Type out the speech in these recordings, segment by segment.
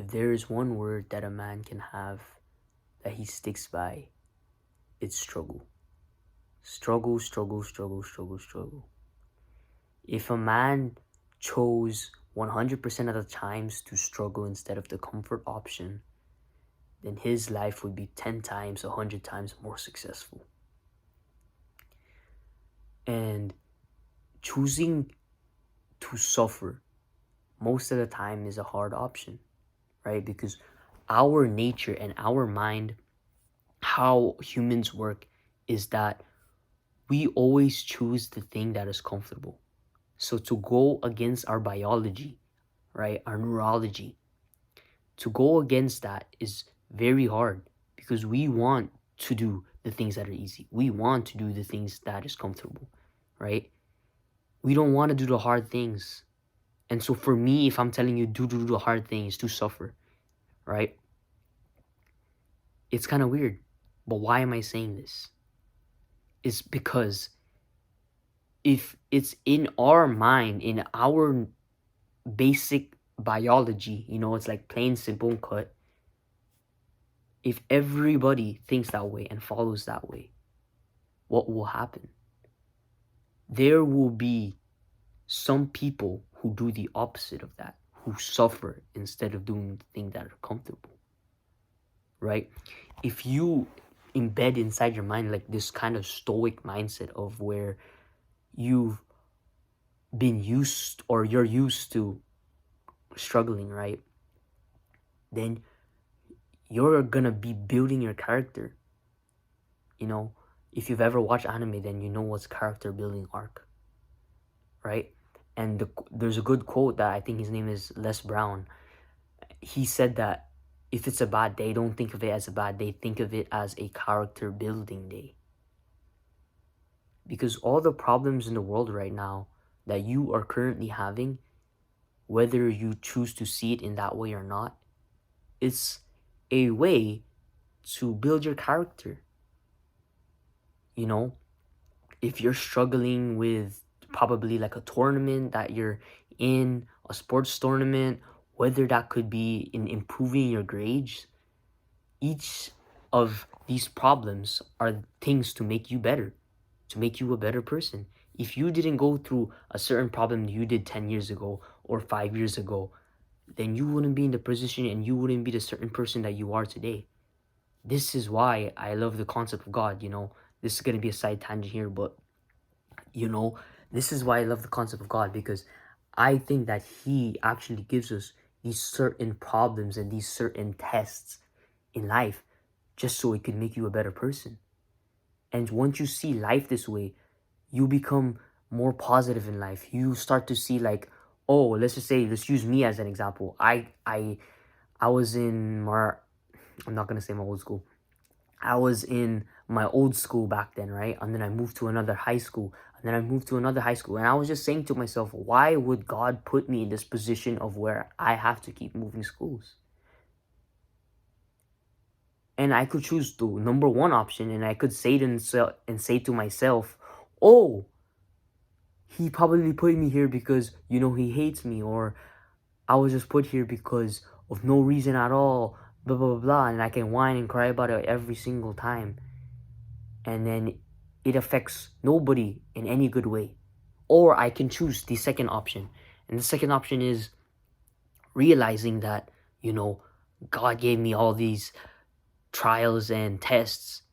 if there is one word that a man can have that he sticks by, it's struggle. Struggle, struggle, struggle, struggle, struggle. If a man chose 100% of the times to struggle instead of the comfort option, then his life would be 10 times, 100 times more successful. And choosing to suffer most of the time is a hard option, right? Because our nature and our mind, how humans work, is that we always choose the thing that is comfortable. So to go against our biology, right, our neurology, to go against that is very hard because we want to do the things that are easy. We want to do the things that is comfortable, right? We don't want to do the hard things. And so for me, if I'm telling you do the hard things, to suffer, right? It's kind of weird. But why am I saying this? It's because if it's in our mind, in our basic biology, it's like plain simple and cut. If everybody thinks that way and follows that way, what will happen? There will be some people who do the opposite of that, who suffer instead of doing the things that are comfortable, right? If you embed inside your mind like this kind of stoic mindset of where you've been used or you're used to struggling, right? Then you're gonna be building your character. If you've ever watched anime, then you know what's character building arc, right? And there's a good quote that I think his name is Les Brown. He said that if it's a bad day, don't think of it as a bad day. Think of it as a character building day. Because all the problems in the world right now that you are currently having, whether you choose to see it in that way or not, it's a way to build your character. If you're struggling with probably like a tournament that you're in, a sports tournament, whether that could be in improving your grades, each of these problems are things to make you better, to make you a better person. If you didn't go through a certain problem you did 10 years ago or 5 years ago, then you wouldn't be in the position and you wouldn't be the certain person that you are today. This is why I love the concept of God. This is going to be a side tangent here, but this is why I love the concept of God, because I think that he actually gives us these certain problems and these certain tests in life just so it could make you a better person. And once you see life this way, you become more positive in life. You start to see like, oh, let's use me as an example. I was in I'm not gonna say my old school. I was in my old school back then, right? And then I moved to another high school. And then I moved to another high school. And I was just saying to myself, why would God put me in this position of where I have to keep moving schools? And I could choose the number one option, and I could say to myself, oh, he probably put me here because, he hates me, or I was just put here because of no reason at all, blah, blah, blah, blah. And I can whine and cry about it every single time. And then it affects nobody in any good way. Or I can choose the second option. And the second option is realizing that, God gave me all these trials and tests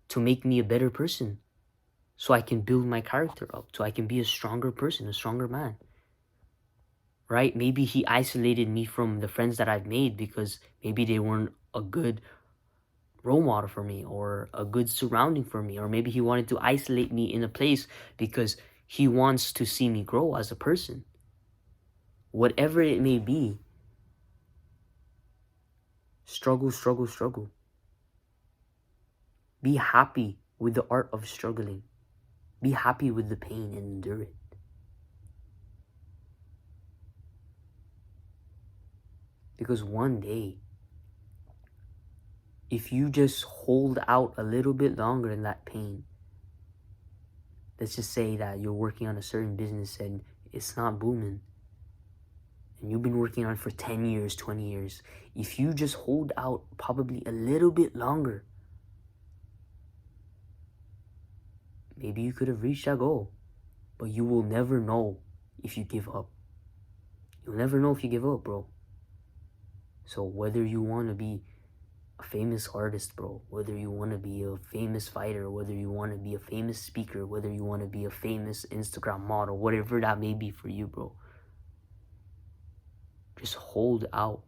to make me a better person. So I can build my character up. So I can be a stronger person, a stronger man. Right? Maybe he isolated me from the friends that I've made because maybe they weren't a good role model for me or a good surrounding for me. Or maybe he wanted to isolate me in a place because he wants to see me grow as a person. Whatever it may be, struggle, struggle, struggle. Be happy with the art of struggling. Be happy with the pain and endure it. Because one day, if you just hold out a little bit longer in that pain, let's just say that you're working on a certain business and it's not booming, and you've been working on it for 10 years, 20 years, if you just hold out probably a little bit longer, maybe you could have reached that goal. But you will never know if you give up. You'll never know if you give up, bro. So whether you want to be a famous artist, bro, whether you want to be a famous fighter, whether you want to be a famous speaker, whether you want to be a famous Instagram model, whatever that may be for you, bro, just hold out.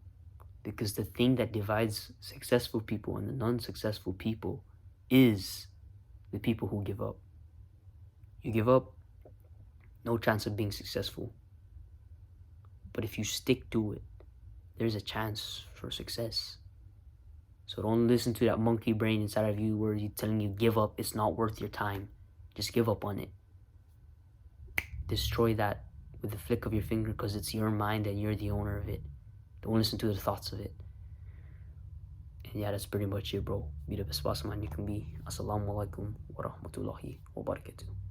Because the thing that divides successful people and the non-successful people is the people who give up. You give up, no chance of being successful. But if you stick to it, there's a chance for success. So don't listen to that monkey brain inside of you where he's telling you give up, it's not worth your time. Just give up on it. Destroy that with the flick of your finger because it's your mind and you're the owner of it. Don't listen to the thoughts of it. And yeah, that's pretty much it, bro. Be the best boss man you can be. Assalamu alaikum wa rahmatullahi wa barakatuh.